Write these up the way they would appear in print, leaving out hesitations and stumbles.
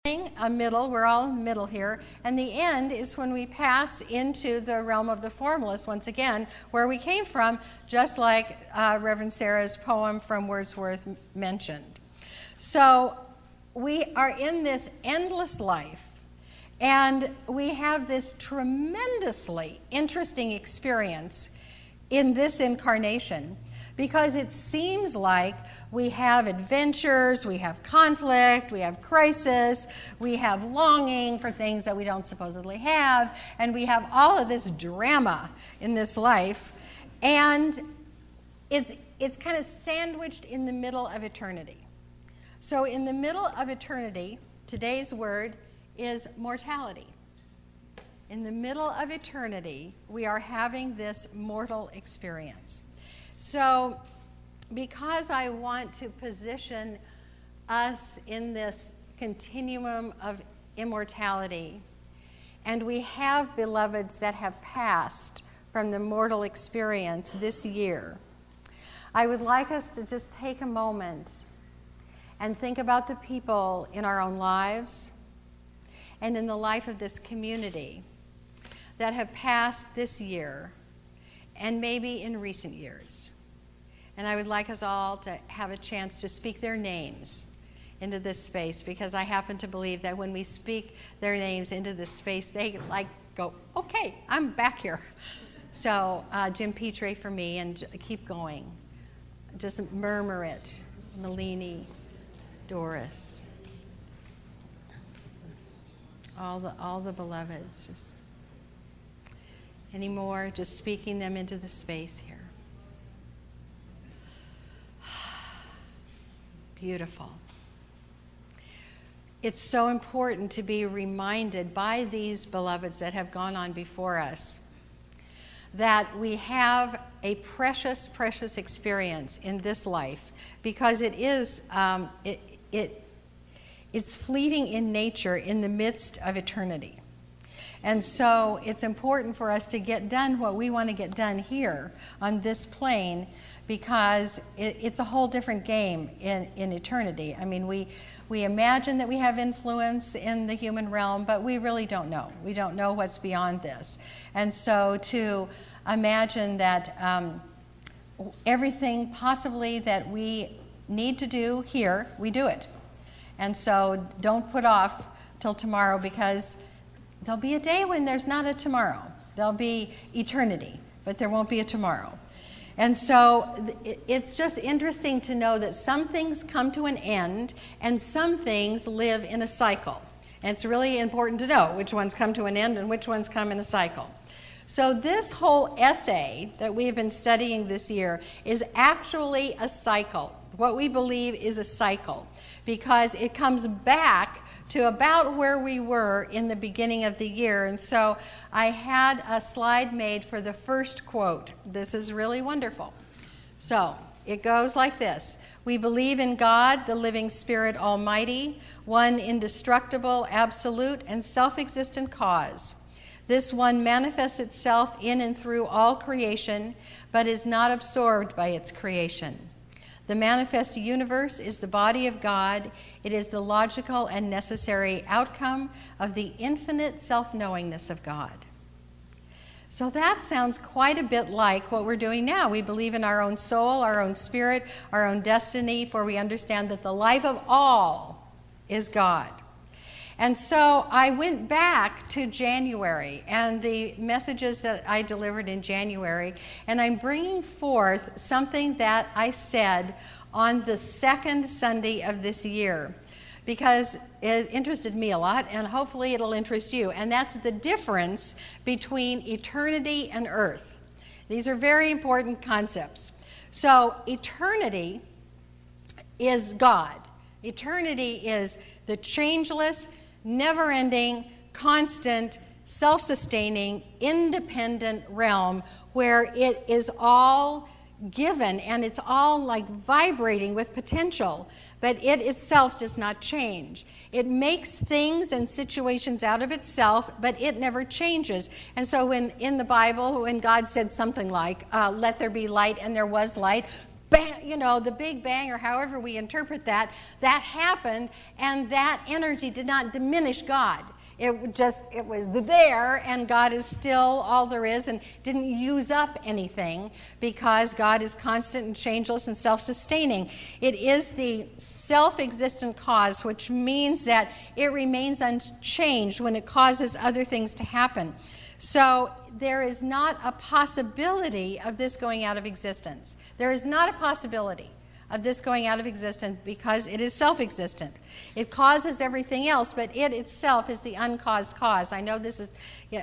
a middle, we're all in the middle here, and the end is when we pass into the realm of the formless once again, where we came from, just like Reverend Sarah's poem from Wordsworth mentioned. So we are in this endless life, and we have this tremendously interesting experience in this incarnation, because it seems like we have adventures, we have conflict, we have crisis, we have longing for things that we don't supposedly have, and we have all of this drama in this life, and it's kind of sandwiched in the middle of eternity. So in the middle of eternity, today's word is mortality. In the middle of eternity, we are having this mortal experience. So because I want to position us in this continuum of immortality, and we have beloveds that have passed from the mortal experience this year, I would like us to just take a moment and think about the people in our own lives and in the life of this community that have passed this year and maybe in recent years. And I would like us all to have a chance to speak their names into this space, because I happen to believe that when we speak their names into this space, they like go, okay, I'm back here. So Jim Petrie for me, and keep going. Just murmur it. Malini, Doris, all the beloveds. Just any more, just speaking them into the space here. Beautiful. It's so important to be reminded by these beloveds that have gone on before us that we have a precious, precious experience in this life, because it is it's fleeting in nature in the midst of eternity. And so it's important for us to get done what we want to get done here on this plane, because it's a whole different game in eternity. I mean, we imagine that we have influence in the human realm, but we really don't know. We don't know what's beyond this. And so to imagine that everything possibly that we need to do here, we do it. And so don't put off till tomorrow, because there'll be a day when there's not a tomorrow. There'll be eternity, but there won't be a tomorrow. And so it's just interesting to know that some things come to an end and some things live in a cycle. And it's really important to know which ones come to an end and which ones come in a cycle. So this whole essay that we've been studying this year is actually a cycle. What we believe is a cycle, because it comes back to about where we were in the beginning of the year. And so I had a slide made for the first quote. This is really wonderful. So it goes like this. We believe in God, the living Spirit Almighty, one indestructible, absolute, and self-existent cause. This one manifests itself in and through all creation, but is not absorbed by its creation. The manifest universe is the body of God. It is the logical and necessary outcome of the infinite self-knowingness of God. So that sounds quite a bit like what we're doing now. We believe in our own soul, our own spirit, our own destiny, for we understand that the life of all is God. And so I went back to January and the messages that I delivered in January, and I'm bringing forth something that I said on the second Sunday of this year, because it interested me a lot, and hopefully it'll interest you, and that's the difference between eternity and earth. These are very important concepts. So eternity is God. Eternity is the changeless, never-ending, constant, self-sustaining, independent realm where it is all given and it's all like vibrating with potential, but it itself does not change. It makes things and situations out of itself, but it never changes. And so when in the Bible, when God said something like, let there be light, and there was light, bang, you know, the Big Bang, or however we interpret that, that happened, and that energy did not diminish God. It was there, and God is still all there is and didn't use up anything, because God is constant and changeless and self-sustaining. It is the self-existent cause, which means that it remains unchanged when it causes other things to happen. So there is not a possibility of this going out of existence. There is not a possibility of this going out of existence, because it is self-existent. It causes everything else, but it itself is the uncaused cause. I know this is, yeah,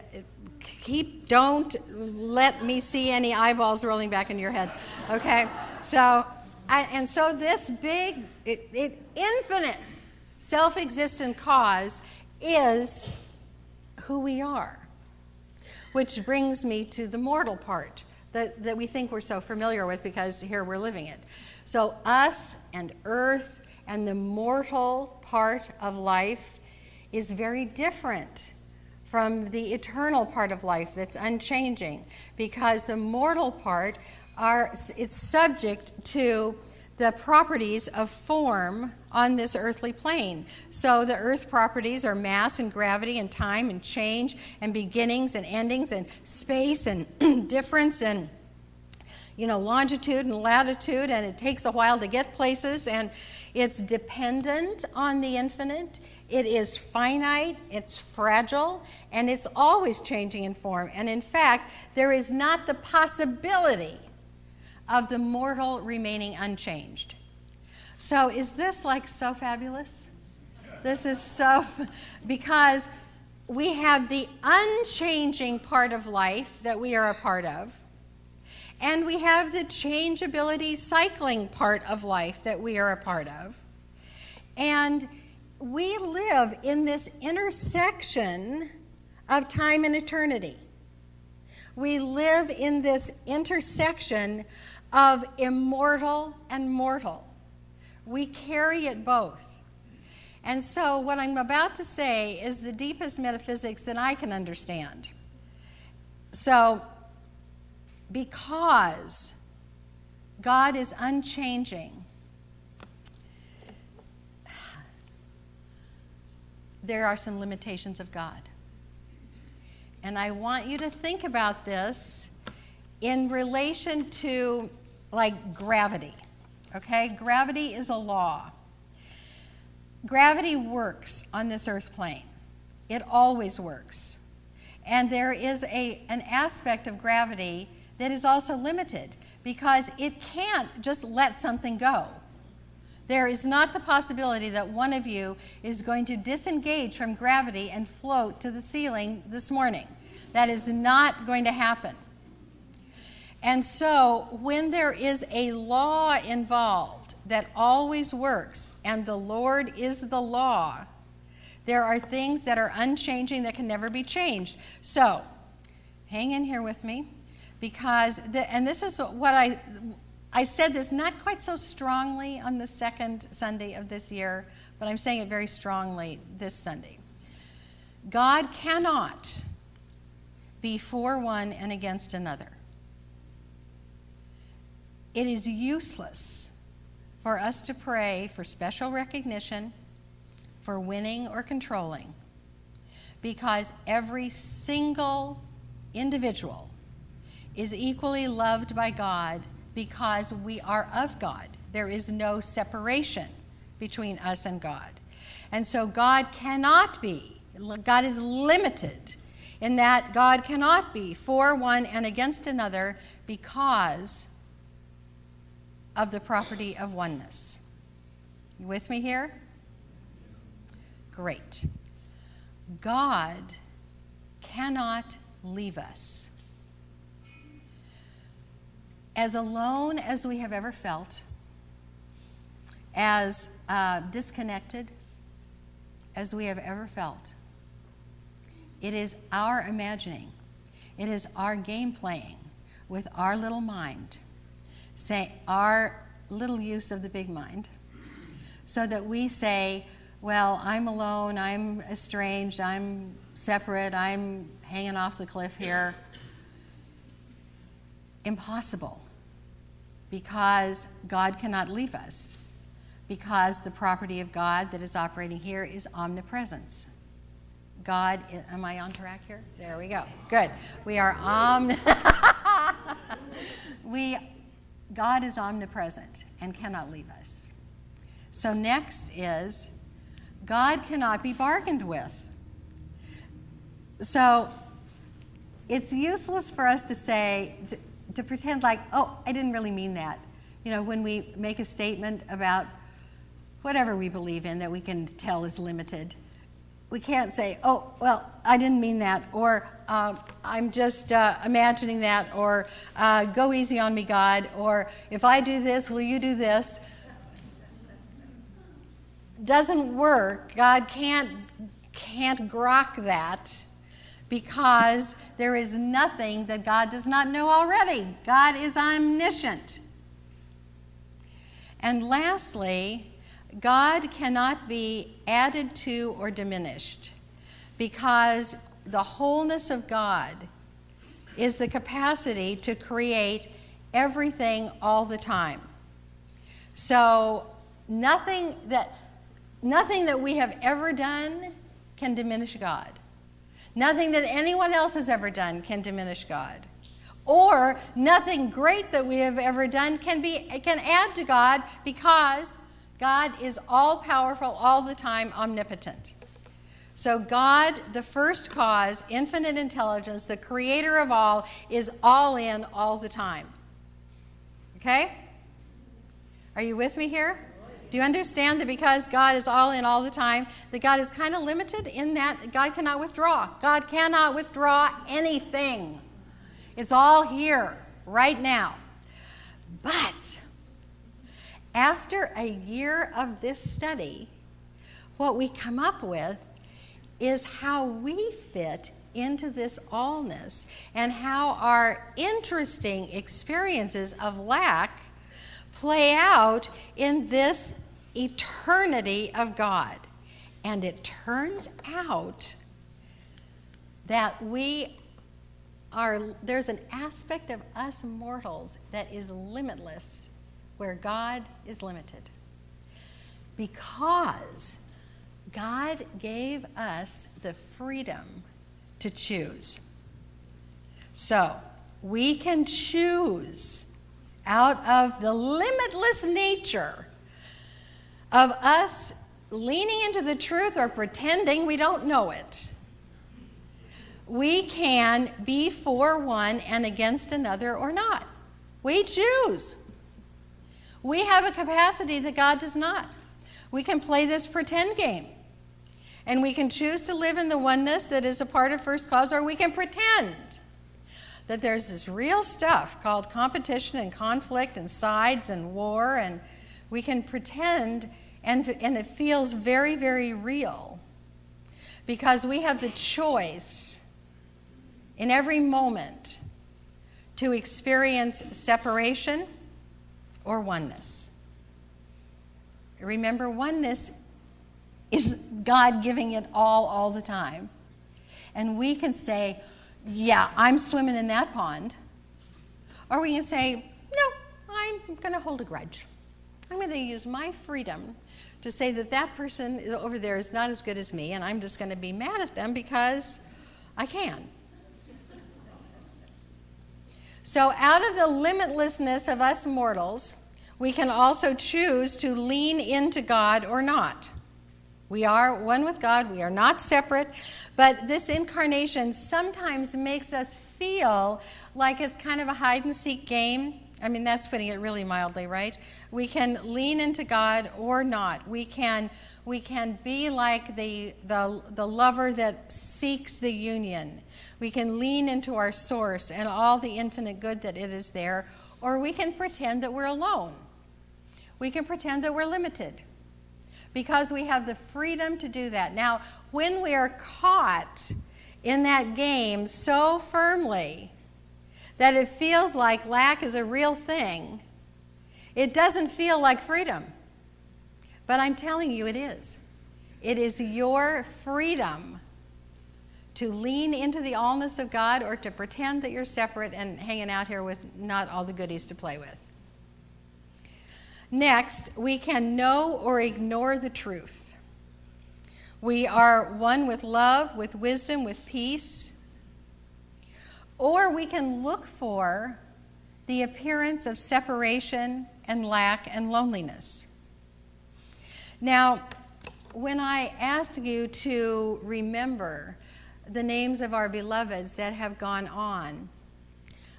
don't let me see any eyeballs rolling back in your head, okay? So this big, infinite, self-existent cause is who we are, which brings me to the mortal part that we think we're so familiar with, because here we're living it. So us and earth and the mortal part of life is very different from the eternal part of life that's unchanging, because the mortal part it's subject to the properties of form on this earthly plane. So the earth properties are mass and gravity and time and change and beginnings and endings and space and difference and longitude and latitude, and it takes a while to get places, and it's dependent on the infinite. It is finite, it's fragile, and it's always changing in form. And in fact, there is not the possibility of the mortal remaining unchanged. So is this like so fabulous? This is so, because we have the unchanging part of life that we are a part of, and we have the changeability cycling part of life that we are a part of. And we live in this intersection of time and eternity. We live in this intersection of immortal and mortal. We carry it both. And so what I'm about to say is the deepest metaphysics that I can understand. So, because God is unchanging, there are some limitations of God. And I want you to think about this in relation to, like, gravity. Okay? Gravity is a law. Gravity works on this earth plane. It always works. And there is an aspect of gravity that is also limited, because it can't just let something go. There is not the possibility that one of you is going to disengage from gravity and float to the ceiling this morning. That is not going to happen. And so when there is a law involved that always works, and the Lord is the law, there are things that are unchanging that can never be changed. So hang in here with me, because, and this is what I said this not quite so strongly on the second Sunday of this year, but I'm saying it very strongly this Sunday. God cannot be for one and against another. It is useless for us to pray for special recognition, for winning or controlling, because every single individual is equally loved by God, because we are of God. There is no separation between us and God. And so God cannot be, God is limited in that God cannot be for one and against another, because of the property of oneness. You with me here? Great. God cannot leave us. As alone as we have ever felt, as disconnected as we have ever felt, it is our imagining, it is our game playing with our little mind, say our little use of the big mind, so that we say, well, I'm alone, I'm estranged, I'm separate, I'm hanging off the cliff here. Impossible. because God cannot leave us, because the property of God that is operating here is omnipresence. God, am I on track here? There we go. Good. We are God is omnipresent and cannot leave us. So next is, God cannot be bargained with. So it's useless for us to say, to pretend like, oh, I didn't really mean that. You know, when we make a statement about whatever we believe in that we can tell is limited, we can't say, oh, well, I didn't mean that, or I'm just imagining that, or go easy on me, God, or if I do this, will you do this? Doesn't work. God can't grok that, because there is nothing that God does not know already. God is omniscient. And lastly, God cannot be added to or diminished, because the wholeness of God is the capacity to create everything all the time. So nothing that we have ever done can diminish God. Nothing that anyone else has ever done can diminish God. Or nothing great that we have ever done can add to God, because God is all-powerful all the time, omnipotent. So God, the first cause, infinite intelligence, the creator of all, is all in all the time. Okay? Are you with me here? Do you understand that because God is all in all the time, that God is kind of limited in that God cannot withdraw? God cannot withdraw anything. It's all here, right now. But after a year of this study, what we come up with is how we fit into this allness, and how our interesting experiences of lack play out in this eternity of God. And it turns out that there's an aspect of us mortals that is limitless, where God is limited. Because God gave us the freedom to choose. So we can choose out of the limitless nature of us leaning into the truth or pretending we don't know it. We can be for one and against another or not. We choose. We have a capacity that God does not. We can play this pretend game. And we can choose to live in the oneness that is a part of first cause, or we can pretend that there's this real stuff called competition and conflict and sides and war, and we can pretend, and it feels very, very real, because we have the choice in every moment to experience separation or oneness. Remember, oneness is God giving it all the time. And we can say, yeah, I'm swimming in that pond. Or we can say, no, I'm going to hold a grudge. I'm going to use my freedom to say that that person over there is not as good as me, and I'm just going to be mad at them because I can. So out of the limitlessness of us mortals, we can also choose to lean into God or not. We are one with God. We are not separate. But this incarnation sometimes makes us feel like it's kind of a hide-and-seek game. I mean, that's putting it really mildly, right? We can lean into God or not. We can be like the lover that seeks the union. We can lean into our source and all the infinite good that it is there, or we can pretend that we're alone. We can pretend that we're limited, because we have the freedom to do that. Now, when we are caught in that game so firmly that it feels like lack is a real thing, it doesn't feel like freedom. But I'm telling you, it is. It is your freedom to lean into the allness of God, or to pretend that you're separate and hanging out here with not all the goodies to play with. Next, we can know or ignore the truth. We are one with love, with wisdom, with peace. Or we can look for the appearance of separation and lack and loneliness. Now, when I asked you to remember the names of our beloveds that have gone on,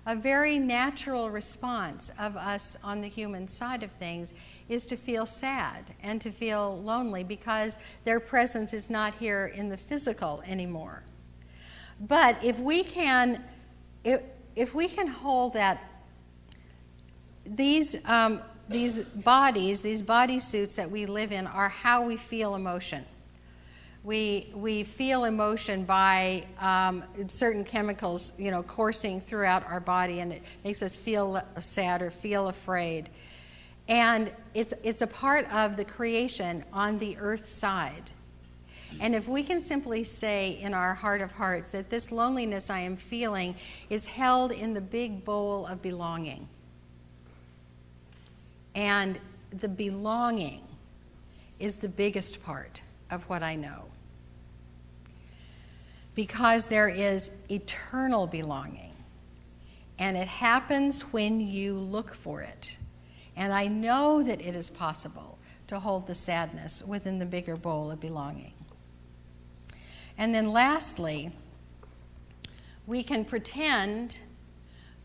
a very natural response of us on the human side of things is to feel sad and to feel lonely because their presence is not here in the physical anymore. But if we can hold that these bodies, these bodysuits that we live in are how we feel emotion. We feel emotion by certain chemicals, coursing throughout our body, and it makes us feel sad or feel afraid. And it's a part of the creation on the earth side. And if we can simply say in our heart of hearts that this loneliness I am feeling is held in the big bowl of belonging, and the belonging is the biggest part of what I know. Because there is eternal belonging, and it happens when you look for it. And I know that it is possible to hold the sadness within the bigger bowl of belonging. And then lastly, we can pretend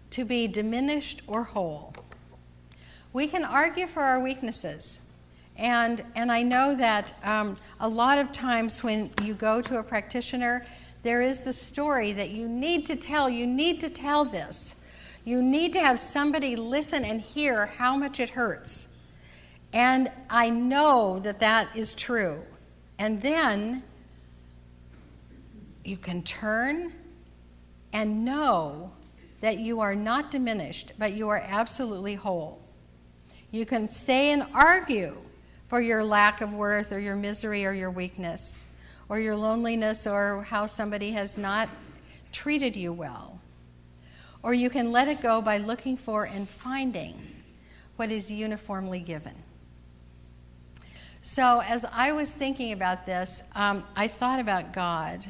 to be diminished or whole. We can argue for our weaknesses. And I know that a lot of times when you go to a practitioner, there is the story that you need to tell. You need to tell this. You need to have somebody listen and hear how much it hurts. And I know that that is true. And then you can turn and know that you are not diminished, but you are absolutely whole. You can stay and argue for your lack of worth or your misery or your weakness or your loneliness or how somebody has not treated you well. Or you can let it go by looking for and finding what is uniformly given. So as I was thinking about this, I thought about God,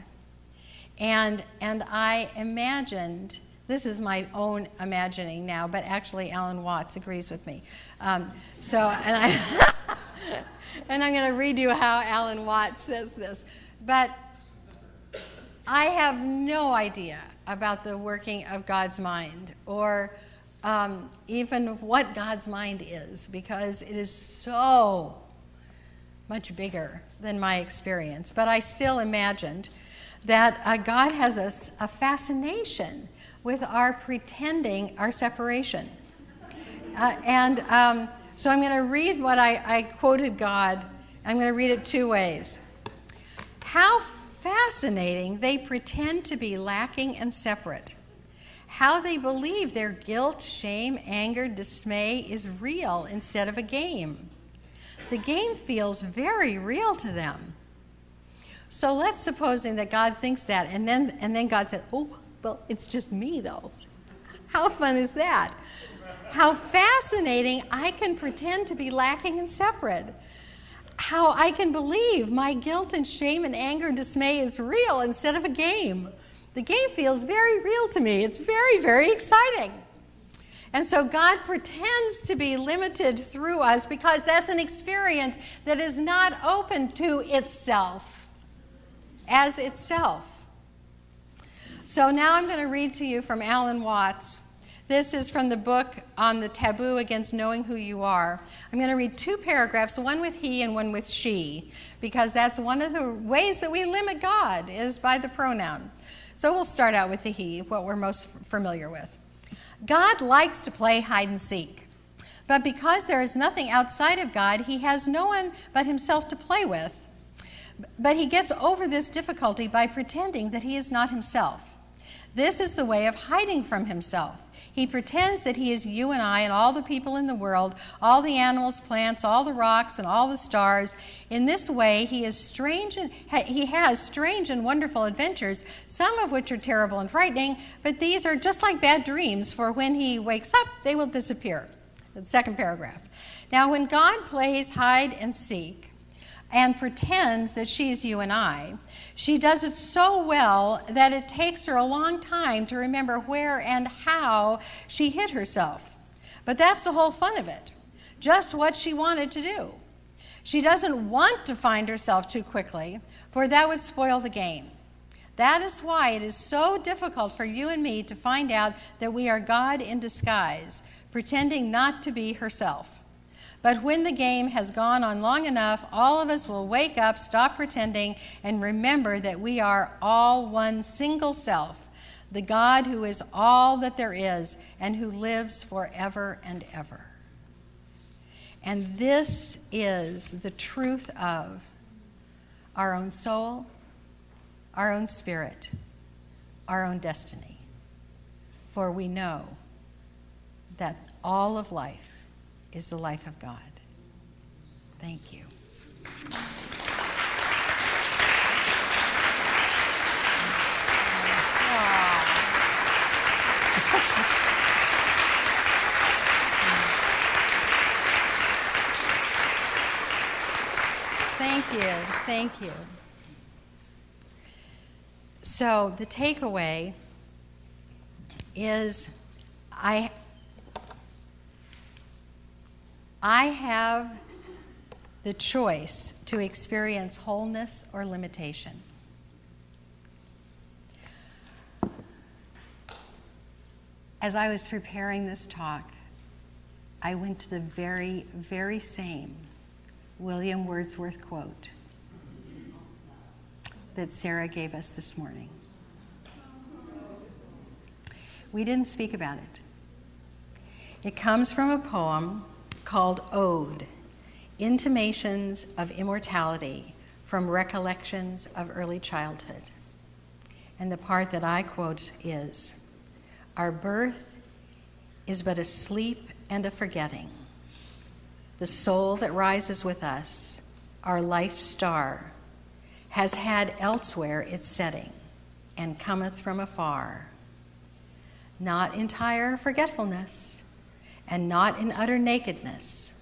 and I imagined, this is my own imagining now, but actually Alan Watts agrees with me. And I'm going to read you how Alan Watts says this. But I have no idea about the working of God's mind, or even what God's mind is, because it is so much bigger than my experience. But I still imagined that God has a fascination with our pretending our separation. So I'm going to read what I quoted God. I'm going to read it two ways. How fascinating they pretend to be lacking and separate. How they believe their guilt, shame, anger, dismay is real instead of a game. The game feels very real to them. So let's supposing that God thinks that, and then God said, oh, well, it's just me though. How fun is that? How fascinating I can pretend to be lacking and separate. How I can believe my guilt and shame and anger and dismay is real instead of a game. The game feels very real to me. It's very, very exciting. And so God pretends to be limited through us because that's an experience that is not open to itself as itself. So now I'm going to read to you from Alan Watts. This is from the book on the taboo against knowing who you are. I'm going to read two paragraphs, one with he and one with she, because that's one of the ways that we limit God is by the pronoun. So we'll start out with the he, what we're most familiar with. God likes to play hide and seek, but because there is nothing outside of God, he has no one but himself to play with. But he gets over this difficulty by pretending that he is not himself. This is the way of hiding from himself. He pretends that he is you and I and all the people in the world, all the animals, plants, all the rocks, and all the stars. In this way, he has strange and wonderful adventures, some of which are terrible and frightening, but these are just like bad dreams, for when he wakes up, they will disappear. The second paragraph. Now, when God plays hide and seek and pretends that she's you and I, she does it so well that it takes her a long time to remember where and how she hid herself. But that's the whole fun of it, just what she wanted to do. She doesn't want to find herself too quickly, for that would spoil the game. That is why it is so difficult for you and me to find out that we are God in disguise, pretending not to be herself. But when the game has gone on long enough, all of us will wake up, stop pretending, and remember that we are all one single self, the God who is all that there is and who lives forever and ever. And this is the truth of our own soul, our own spirit, our own destiny. For we know that all of life is the life of God. Thank you. Thank you. So the takeaway is I have the choice to experience wholeness or limitation. As I was preparing this talk, I went to the very, very same William Wordsworth quote that Sarah gave us this morning. We didn't speak about it. It comes from a poem called Ode, Intimations of Immortality from Recollections of Early Childhood. And the part that I quote is, "Our birth is but a sleep and a forgetting. The soul that rises with us, our life star, has had elsewhere its setting, and cometh from afar. Not entire forgetfulness, and not in utter nakedness,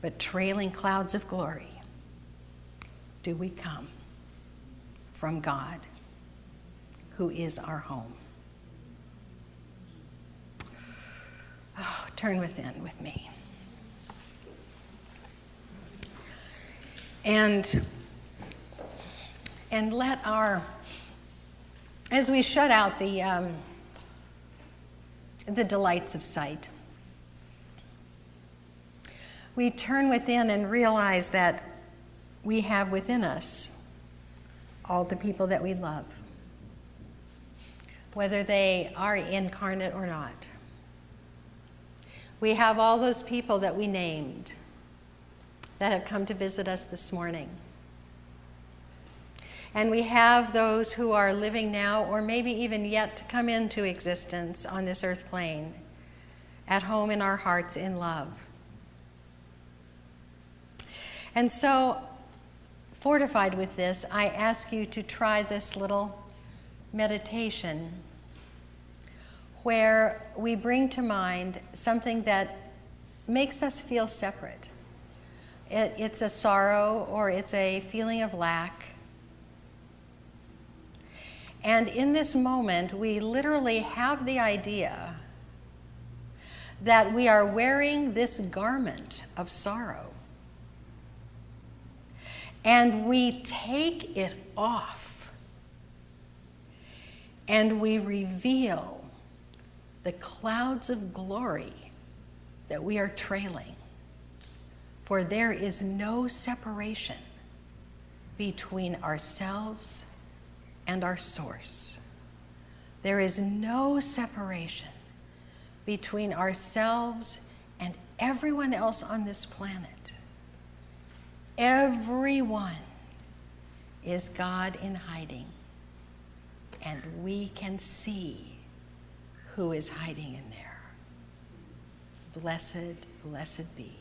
but trailing clouds of glory do we come from God, who is our home." Oh, turn within with me. And let as we shut out the delights of sight, we turn within and realize that we have within us all the people that we love, whether they are incarnate or not. We have all those people that we named that have come to visit us this morning. And we have those who are living now or maybe even yet to come into existence on this earth plane, at home in our hearts in love. And so, fortified with this, I ask you to try this little meditation where we bring to mind something that makes us feel separate. It's a sorrow or it's a feeling of lack. And in this moment, we literally have the idea that we are wearing this garment of sorrow. And we take it off. And we reveal the clouds of glory that we are trailing. For there is no separation between ourselves and our source. There is no separation between ourselves and everyone else on this planet. Everyone is God in hiding, and we can see who is hiding in there. Blessed, blessed be.